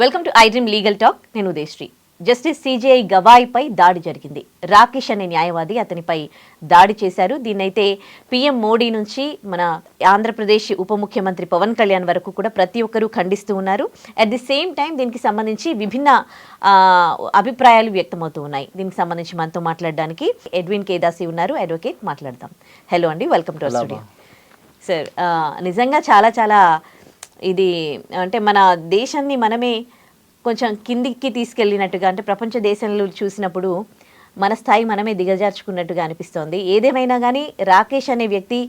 Welcome to iDream legal talk. నేను Udayasri. Justice CJI గవాయిపై దాడి జరిగింది. రాకేష్ అనే న్యాయవాది అతనిపై దాడి చేశారు. దీన్నైతే పీఎం మోడీ నుంచి మన ఆంధ్రప్రదేశ్ ఉప ముఖ్యమంత్రి పవన్ కళ్యాణ్ వరకు కూడా ప్రతి ఒక్కరూ ఖండిస్తూ ఉన్నారు. అట్ ది సేమ్ టైం దీనికి సంబంధించి విభిన్న అభిప్రాయాలు వ్యక్తమవుతూ ఉన్నాయి. దీనికి సంబంధించి మనతో మాట్లాడడానికి ఎడ్విన్ కేదాసి ఉన్నారు, అడ్వకేట్. మాట్లాడదాం. హలో అండి, welcome to our studio. Sir, నిజంగా చాలా ఇది అంటే మన దేశాన్ని మనమే కొంచెం కిందికి తీసుకెళ్ళినట్టుగా, అంటే ప్రపంచ దేశంలో చూసినప్పుడు మన స్థాయి మనమే దిగజార్చుకున్నట్టుగా అనిపిస్తోంది. ఏదేమైనా కానీ రాకేష్ అనే వ్యక్తి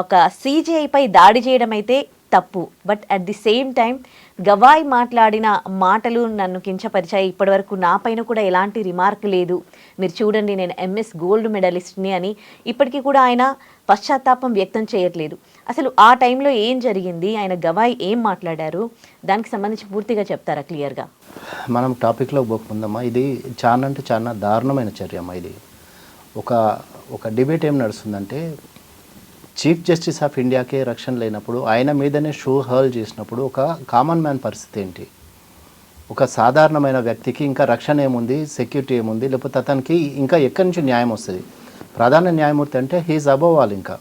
ఒక సిజేఐపై దాడి చేయడం అయితే తప్పు. But at the same time Gavai మాట్లాడిన మాటలు నన్ను కించపరిచాయి. ఇప్పటివరకు నా పైన కూడా ఎలాంటి రిమార్క్ లేదు, మీరు చూడండి నేను ఎంఎస్ గోల్డ్ మెడలిస్ట్ని అని ఇప్పటికీ కూడా ఆయన పశ్చాత్తాపం వ్యక్తం చేయట్లేదు. అసలు ఆ టైంలో ఏం జరిగింది, ఆయన గవాయ్ ఏం మాట్లాడారు, దానికి సంబంధించి పూర్తిగా చెప్తారా క్లియర్గా? మనం టాపిక్లో పోకుందమ్మా. ఇది చాలా అంటే చాలా దారుణమైన చర్య అమ్మా. ఇది ఒక డిబేట్ ఏం నడుస్తుందంటే, చీఫ్ జస్టిస్ ఆఫ్ ఇండియాకే రక్షణ లేనప్పుడు ఆయన మీదనే షూ హర్ల్ చేసినప్పుడు ఒక కామన్ మ్యాన్ పరిస్థితి ఏంటి? ఒక సాధారణమైన వ్యక్తికి ఇంకా రక్షణ ఏముంది, సెక్యూరిటీ ఏముంది, లేకపోతే అతనికి ఇంకా ఎక్కడి నుంచి న్యాయం వస్తుంది? ప్రధాన న్యాయమూర్తి అంటే హీఈస్ అబవ్ ఆల్. ఇంకా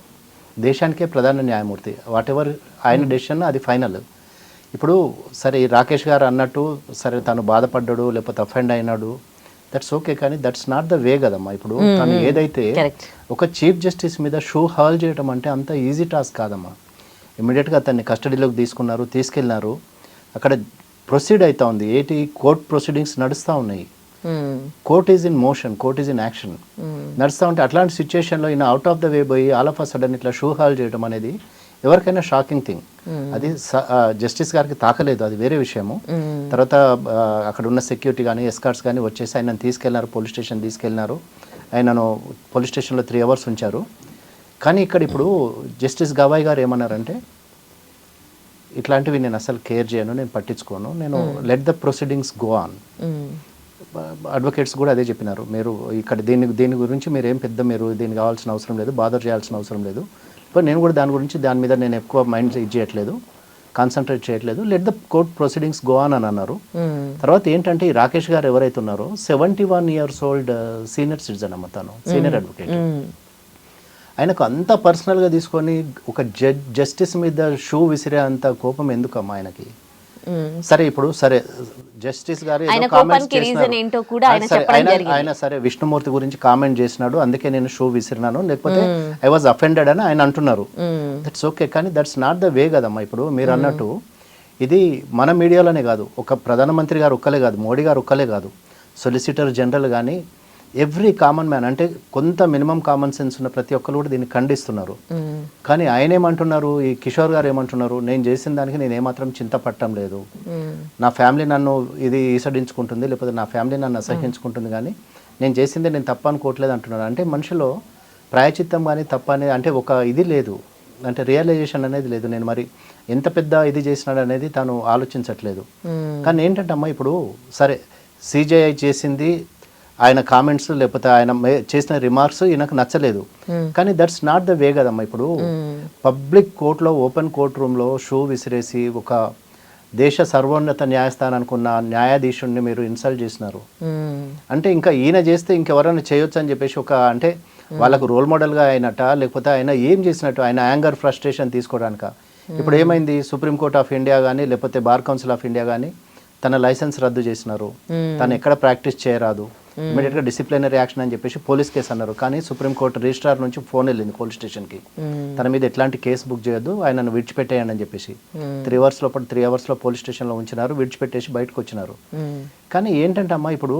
దేశానికే ప్రధాన న్యాయమూర్తి. వాట్ ఎవర్ ఆయన డెసిషన్ అది ఫైనల్. ఇప్పుడు సరే రాకేష్ గారు అన్నట్టు సరే తను బాధపడ్డాడు లేకపోతే అఫెండ్ అయినాడు, దట్స్ ఓకే. కానీ దట్స్ నాట్ ద వే కదమ్మా. ఇప్పుడు తను ఏదైతే ఒక చీఫ్ జస్టిస్ మీద షూ హాల్ చేయడం అంటే అంత ఈజీ టాస్క్ కాదమ్మా. ఇమీడియట్గా అతన్ని కస్టడీలోకి తీసుకెళ్ళినారు. అక్కడ ప్రొసీడ్ అవుతా ఉంది. కోర్ట్ ప్రొసీడింగ్స్ నడుస్తూ ఉన్నాయి. Court is in motion, court is in action నడుస్తూ ఉంటే అట్లాంటి సిచ్యువేషన్లో ఈయన అవుట్ ఆఫ్ ద వే పోయి ఆల్ ఆఫ్ అ సడన్ ఇట్లా షూ హాల్ చేయడం అనేది ఎవరికైనా షాకింగ్ థింగ్. అది జస్టిస్ గారికి తాకలేదు, అది వేరే విషయము. తర్వాత అక్కడ ఉన్న సెక్యూరిటీ కానీ ఎస్కార్ట్స్ కానీ వచ్చేసి ఆయనను తీసుకెళ్లినారు, పోలీస్ స్టేషన్ తీసుకెళ్ళినారు. ఆయనను పోలీస్ స్టేషన్లో 3 hours ఉంచారు. కానీ ఇక్కడ ఇప్పుడు జస్టిస్ గవాయ్ గారు ఏమన్నారంటే, ఇట్లాంటివి నేను అసలు కేర్ చేయను, నేను పట్టించుకోను, నేను let the proceedings go on. Advocates కూడా అదే చెప్పినారు, మీరు ఇక్కడ దీని గురించి మీరు దీనికి కావాల్సిన అవసరం లేదు, బాదర్ చేయాల్సిన అవసరం లేదు. బట్ నేను కూడా దాని మీద నేను ఎక్కువ మైండ్ చేయట్లేదు, కాన్సన్ట్రేట్ చేయట్లేదు, let the court proceedings go on అని అన్నారు. తర్వాత ఏంటంటే ఈ రాకేష్ గారు ఎవరైతే ఉన్నారో 71 years old సీనియర్ సిటిజన్ అమ్మ, తను సీనియర్ అడ్వకేట్. ఆయనకు అంత పర్సనల్గా తీసుకొని ఒక జస్టిస్ మీద షూ విసిరే అంత కోపం ఎందుకమ్మా ఆయనకి? సరే ఇప్పుడు జస్టిస్ గారు ఆయన సరే విష్ణుమూర్తి గురించి కామెంట్ చేసినాడు, అందుకే నేను షూ విసిరినాను, లేకపోతే ఐ వాజ్ అఫెండెడ్ అని ఆయన అంటున్నారు. That's okay. కానీ దట్స్ నాట్ ద వే కదమ్మా. ఇప్పుడు మీరు అన్నట్టు ఇది మన మీడియాలోనే కాదు, ఒక ప్రధానమంత్రి గారు ఒక్కలే కాదు, మోడీ గారు ఒక్కలే కాదు, సొలిసిటర్ జనరల్ కానీ ఎవ్రీ కామన్ మ్యాన్, అంటే కొంత మినిమం కామన్ సెన్స్ ఉన్న ప్రతి ఒక్కరు కూడా దీన్ని ఖండిస్తున్నారు. కానీ ఆయన ఏమంటున్నారు, ఈ కిషోర్ గారు ఏమంటున్నారు, నేను చేసిన దానికి నేను ఏమాత్రం చింతపట్టం లేదు, నా ఫ్యామిలీ నన్ను ఇది ఈసడించుకుంటుంది, లేకపోతే నా ఫ్యామిలీ నన్ను అసహించుకుంటుంది, కానీ నేను చేసిందే నేను తప్ప అనుకోవట్లేదు అంటున్నారు. అంటే మనిషిలో ప్రాయచిత్తం కానీ తప్ప అనేది అంటే ఒక ఇది లేదు, అంటే రియలైజేషన్ అనేది లేదు. నేను మరి ఎంత పెద్ద ఇది చేసినాడు అనేది తాను ఆలోచించట్లేదు. కానీ ఏంటంటే అమ్మా, ఇప్పుడు సరే సిజేఐ చేసింది, ఆయన కామెంట్స్ లేకపోతే ఆయన చేసిన రిమార్క్స్ ఈయనకు నచ్చలేదు, కానీ దట్స్ నాట్ ద వే కదమ్మా. ఇప్పుడు పబ్లిక్ కోర్టులో, ఓపెన్ కోర్ట్ రూమ్లో షూ విసిరేసి ఒక దేశ సర్వోన్నత న్యాయస్థానానికి ఉన్న న్యాయాధీశుడిని మీరు ఇన్సల్ట్ చేసినారు అంటే ఇంకా ఈయన చేస్తే ఇంకెవరైనా చేయొచ్చు అని చెప్పేసి అంటే వాళ్ళకు రోల్ మోడల్గా అయినట్ట, లేకపోతే ఆయన ఏం చేసినట్టు, ఆయన యాంగర్ ఫ్రస్ట్రేషన్ తీసుకోవడానిక. ఇప్పుడు ఏమైంది, సుప్రీంకోర్ట్ ఆఫ్ ఇండియా కానీ లేకపోతే బార్ కౌన్సిల్ ఆఫ్ ఇండియా కానీ తన లైసెన్స్ రద్దు చేసినారు, తను ఎక్కడ ప్రాక్టీస్ చేయరాదు, ఇమీడియట్గా డిసిప్లినరీ యాక్షన్ అని చెప్పేసి పోలీస్ కేసు అన్నారు. కానీ సుప్రీంకోర్టు రిజిస్ట్రార్ నుంచి ఫోన్ వెళ్ళింది పోలీస్ స్టేషన్కి, తన మీద ఎట్లాంటి కేసు బుక్ చేయొద్దు, ఆయనను విడిచిపెట్టేయండి అని చెప్పేసి 3 hours పోలీస్ స్టేషన్లో ఉంచినారు, విడిచిపెట్టేసి బయటకు వచ్చినారు. కానీ ఏంటంటే అమ్మా, ఇప్పుడు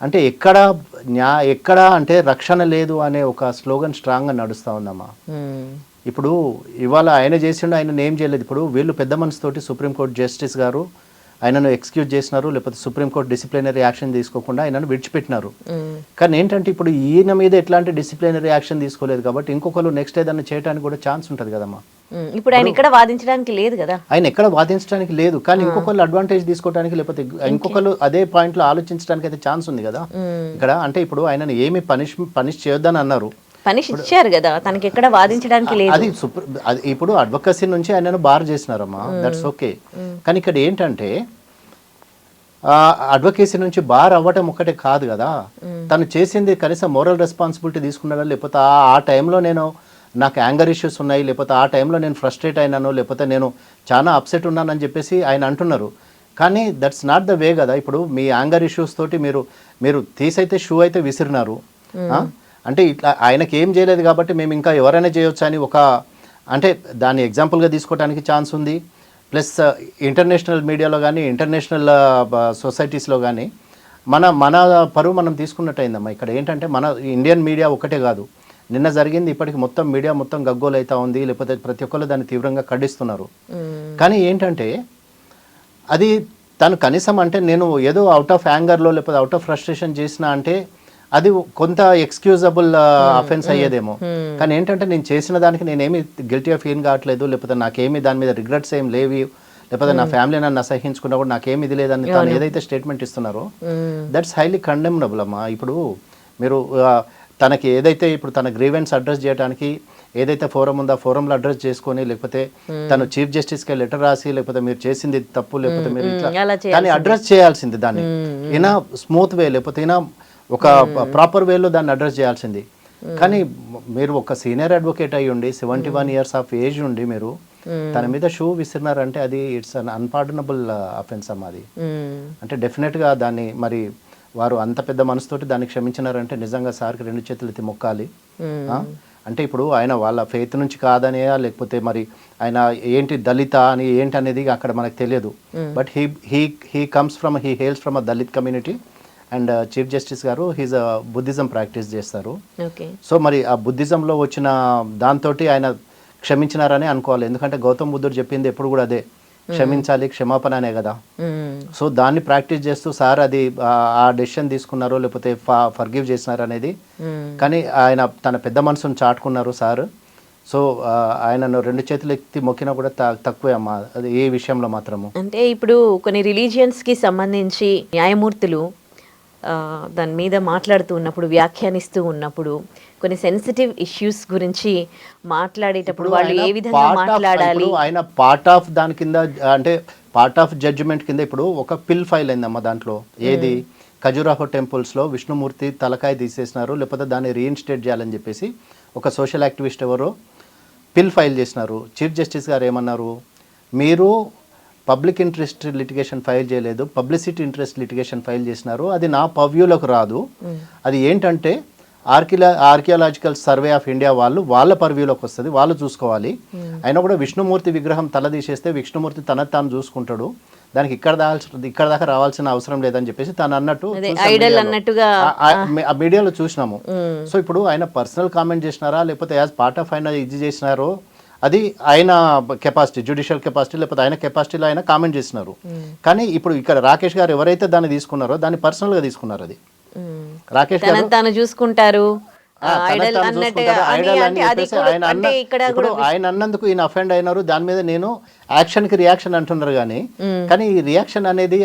అంటే ఎక్కడ అంటే రక్షణ లేదు అనే ఒక స్లోగన్ స్ట్రాంగ్గా నడుస్తూ ఉందమ్మా. ఇప్పుడు ఇవాళ ఆయన చేసిండు, ఆయన ఏం చేయలేదు. ఇప్పుడు వీళ్ళు పెద్ద మనసుతోటి సుప్రీంకోర్టు జస్టిస్ గారు ఆయనను ఎక్స్క్యూజ్ చేసినారు, లేకపోతే సుప్రీంకోర్టు డిసిప్లినరీ యాక్షన్ తీసుకోకుండా ఆయనను విడిచిపెట్టినారు. కానీ ఏంటంటే ఇప్పుడు ఈయన మీద ఎట్లాంటి డిసిప్లినరీ యాక్షన్ తీసుకోలేదు కాబట్టి ఇంకొకరు నెక్స్ట్ ఏదైనా చేయడానికి కూడా ఛాన్స్ ఉంటుంది కదమ్మా. ఇప్పుడు ఆయన ఎక్కడ వాదించడానికి లేదు కదా, ఆయన ఎక్కడ వాదించడానికి లేదు, కానీ ఇంకొకరు అడ్వాంటేజ్ తీసుకోవడానికి లేకపోతే ఇంకొకరు అదే పాయింట్లో ఆలోచించడానికి అయితే ఛాన్స్ ఉంది కదా ఇక్కడ. అంటే ఇప్పుడు ఆయనను ఏమి పనిష్ చేయొద్దని అన్నారు, పనిష్ ఇచ్చారు కదా, తనకి ఎక్కడ వాదించడానికి లేదు. అది ఇప్పుడు అడ్వకసీ నుంచి ఆయనను బార్ చేసినారమ్మా, దట్స్ ఓకే. కానీ ఇక్కడ ఏంటంటే అడ్వకేసీ నుంచి బార్ అవ్వటం ఒక్కటే కాదు కదా, తను చేసింది కనీసం మోరల్ రెస్పాన్సిబిలిటీ తీసుకున్నాడా, లేకపోతే ఆ టైంలో నేను నాకు యాంగర్ ఇష్యూస్ ఉన్నాయి, లేకపోతే ఆ టైంలో నేను ఫ్రస్ట్రేట్ అయినాను, లేకపోతే నేను చాలా అప్సెట్ ఉన్నానని చెప్పేసి ఆయన అంటున్నారు. కానీ దట్స్ నాట్ ద వే కదా. ఇప్పుడు మీ యాంగర్ ఇష్యూస్ తోటి మీరు తీసైతే షూ అయితే విసిరినారు, అంటే ఇట్లా ఆయనకి ఏం చేయలేదు కాబట్టి మేము ఇంకా ఎవరైనా చేయొచ్చు అని అంటే దాన్ని ఎగ్జాంపుల్గా తీసుకోవడానికి ఛాన్స్ ఉంది. ప్లస్ ఇంటర్నేషనల్ మీడియాలో కానీ ఇంటర్నేషనల్ సొసైటీస్లో కానీ మన పరువు మనం తీసుకున్నట్టయిందమ్మా. ఇక్కడ ఏంటంటే మన ఇండియన్ మీడియా ఒకటే కాదు, నిన్న జరిగింది ఇప్పటికి మొత్తం మీడియా మొత్తం గగ్గోలు అవుతా ఉంది, లేకపోతే ప్రతి ఒక్కరు దాన్ని తీవ్రంగా ఖండిస్తున్నారు. కానీ ఏంటంటే అది తను కనీసం అంటే నేను ఏదో అవుట్ ఆఫ్ యాంగర్లో లేకపోతే అవుట్ ఆఫ్ ఫ్రస్ట్రేషన్ చేసిన అంటే అది కొంత ఎక్స్క్యూజబుల్ అఫెన్స్ అయ్యేదేమో. కానీ ఏంటంటే నేను చేసిన దానికి నేనేమి గిల్టీగా ఫీల్ కావట్లేదు, లేకపోతే నాకేమి దాని మీద రిగ్రెట్స్ ఏం లేవి, లేకపోతే నా ఫ్యామిలీ నన్ను అసహించుకున్నా కూడా నాకేమి ఇది లేదని తను ఏదైతే స్టేట్మెంట్ ఇస్తున్నారో దట్స్ హైలీ కండెమ్నబుల్ అమ్మా. ఇప్పుడు మీరు తనకి ఏదైతే ఇప్పుడు తన గ్రీవెన్స్ అడ్రస్ చేయడానికి ఏదైతే ఫోరం ఉందో ఆ ఫోరంలో అడ్రస్ చేసుకొని, లేకపోతే తను చీఫ్ జస్టిస్కి లెటర్ రాసి, లేకపోతే మీరు చేసింది తప్పు, లేకపోతే మీరు ఇట్లా కానీ అడ్రస్ చేయాల్సింది దాన్ని ఈయన స్మూత్ వే, లేకపోతే ఈయన ఒక ప్రాపర్ వేలో దాన్ని అడ్రస్ చేయాల్సింది. కానీ మీరు ఒక సీనియర్ అడ్వకేట్ అయ్యి ఉండి 71 years ఆఫ్ ఏజ్ ఉండి మీరు తన మీద షూ విసిరినారంటే అది ఇట్స్ అన్ అన్పార్డనబుల్ అఫెన్స్ అమ్మా. అది అంటే డెఫినెట్గా దాన్ని మరి వారు అంత పెద్ద మనసుతోటి దాన్ని క్షమించినారంటే నిజంగా సార్కి 2 చేతులు ఎత్తి మొక్కాలి. అంటే ఇప్పుడు ఆయన వాళ్ళ ఫెయిత్ నుంచి కాదనేయా, లేకపోతే మరి ఆయన ఏంటి దళిత అని ఏంటి అనేది అక్కడ మనకు తెలియదు. But he comes from he Hales from a Dalit community and chief justice గారు హీజ్ బుద్ధిజం ప్రాక్టీస్ చేస్తారు. సో మరి ఆ బుద్ధిజంలో వచ్చిన దాంతో ఆయన క్షమించినారని అనుకోవాలి. ఎందుకంటే గౌతమ్ బుద్ధుడు చెప్పింది ఎప్పుడు కూడా అదే, క్షమించాలి, క్షమాపణ అనే కదా. సో దాన్ని ప్రాక్టీస్ చేస్తూ సార్ అది ఆ డెసిషన్ తీసుకున్నారు, లేకపోతే ఫర్గివ్ చేసినారు అనేది. కానీ ఆయన తన పెద్ద మనసును చాటుకున్నారు సార్. సో ఆయనను 2 చేతులు ఎత్తి మొక్కినా కూడా తక్కువే అమ్మా, అది ఏ విషయంలో మాత్రము. అంటే ఇప్పుడు కొన్ని రిలీజియన్స్కి సంబంధించి న్యాయమూర్తులు దాని మీద మాట్లాడుతూ ఉన్నప్పుడు, వ్యాఖ్యానిస్తూ ఉన్నప్పుడు కొన్ని సెన్సిటివ్ ఇష్యూస్ గురించి మాట్లాడేటప్పుడు వాళ్ళు ఏ విధంగా మాట్లాడాలి, ఆయన పార్ట్ ఆఫ్ దాని కింద అంటే పార్ట్ ఆఫ్ జడ్జిమెంట్ కింద ఇప్పుడు ఒక పిల్ ఫైల్ అయిందమ్మా దాంట్లో. ఏది ఖజురాహో టెంపుల్స్లో విష్ణుమూర్తి తలకాయ తీసేసినారు, లేకపోతే దాన్ని రీఇన్స్టేట్ చేయాలని చెప్పేసి ఒక సోషల్ యాక్టివిస్ట్ ఎవరో పిల్ ఫైల్ చేసినారు. చీఫ్ జస్టిస్ గారు ఏమన్నారు, మీరు పబ్లిక్ ఇంట్రెస్ట్ లిటిగేషన్ ఫైల్ చేయలేదు, పబ్లిసిటీ ఇంట్రెస్ట్ లిటిగేషన్ ఫైల్ చేసినారు, అది నా పర్వ్యూలోకి రాదు. అది ఏంటంటే ఆర్కియాలజికల్ సర్వే ఆఫ్ ఇండియా వాళ్ళ పర్వ్యూలోకి వస్తుంది, వాళ్ళు చూసుకోవాలి. అయినా కూడా విష్ణుమూర్తి విగ్రహం తల తీసేస్తే విష్ణుమూర్తి తాను చూసుకుంటాడు, దానికి ఇక్కడ దాకా రావాల్సిన అవసరం లేదని చెప్పేసి తను అన్నట్టు ఆ మీడియాలో చూసినాము. సో ఇప్పుడు ఆయన పర్సనల్ కామెంట్ చేసినారా, లేకపోతే యాజ్ పార్ట్ ఆఫ్ ఆయన ఇది చేసినారో అది ఆయన కెపాసిటీ, జ్యుడిషియల్ కెపాసిటీ, లేకపోతే ఆయన కెపాసిటీలో ఆయన కామెంట్ చేసినారు. కానీ ఇప్పుడు ఇక్కడ రాకేష్ గారు ఎవరైతే దాన్ని తీసుకున్నారో దాన్ని పర్సనల్గా తీసుకున్నారు. అది రాకేష్ గారు తను చూసుకుంటారు, ఆయన అన్నందుకు ఈయన అఫెండ్ అయినారు, దాని మీద నేను యాక్షన్కి రియాక్షన్ అంటున్నారు. కానీ ఈ రియాక్షన్ అనేది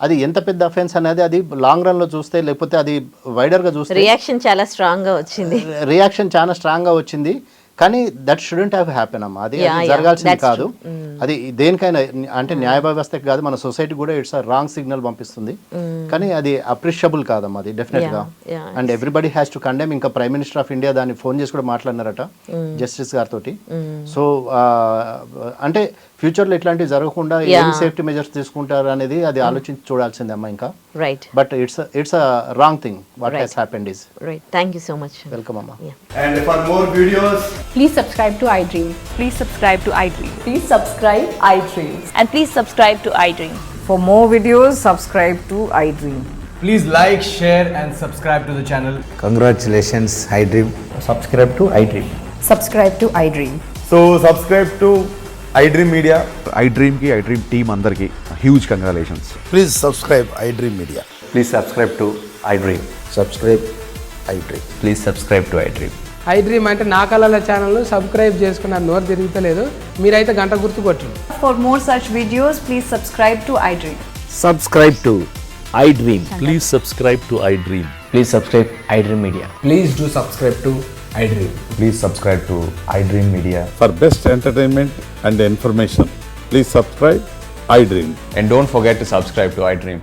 అది ఎంత పెద్ద అఫెన్స్ అనేది అది లాంగ్ రన్ లో చూస్తే, లేకపోతే అది వైడర్ గా చూస్తే రియాక్షన్ చాలా స్ట్రాంగ్ గా వచ్చింది. కానీ దట్ షుడెంట్ హ్యావ్ హ్యాపెన్ అమ్మా. అది జరగాల్సింది కాదు. అది దేనికైనా అంటే న్యాయ వ్యవస్థకి కాదు, మన సొసైటీ కూడా ఇట్స్ రాంగ్ సిగ్నల్ పంపిస్తుంది. కానీ అది అప్రిషియబుల్ కాదమ్మా, అది డెఫినెట్ గా. And everybody has to condemn. ఇంకా ప్రైమ్ మినిస్టర్ ఆఫ్ ఇండియా దాన్ని ఫోన్ చేసి కూడా మాట్లాడినారట జస్టిస్ గారితో. సో అంటే ఫ్యూచర్ లో ఇట్లాంటివి జరగకుండా ఏం సేఫ్టీ మెజర్స్ తీసుకుంటారు అనేది అది ఆలోచించి చూడాల్సిందే అమ్మా ఇంకా. Right. But it's a wrong thing what has happened is. Right. Thank you so much. Welcome amma. And for more videos, please subscribe to iDream. Please subscribe to iDream. Please subscribe iDream. And please subscribe to iDream. For more videos, subscribe to iDream. please like, share and subscribe to the channel. Congratulations, iDream. Subscribe to iDream. Subscribe to iDream. So subscribe to iDream Media. iDream ki iDream team andarki huge congratulations. Please subscribe iDream Media. Please subscribe to iDream. Subscribe iDream. Please subscribe to iDream. iDream అంటే నా కళల channel subscribe చేసుకున్న నోరు తిరుగుతలేదు, మీరైతే గంట గుర్తు కొట్టండి. For more such videos, please subscribe to iDream. Subscribe to iDream. Please subscribe to iDream. Please subscribe iDream Media. Please do subscribe to iDream. Please subscribe to iDream Media. For best entertainment and information, please subscribe iDream. And don't forget to subscribe to iDream.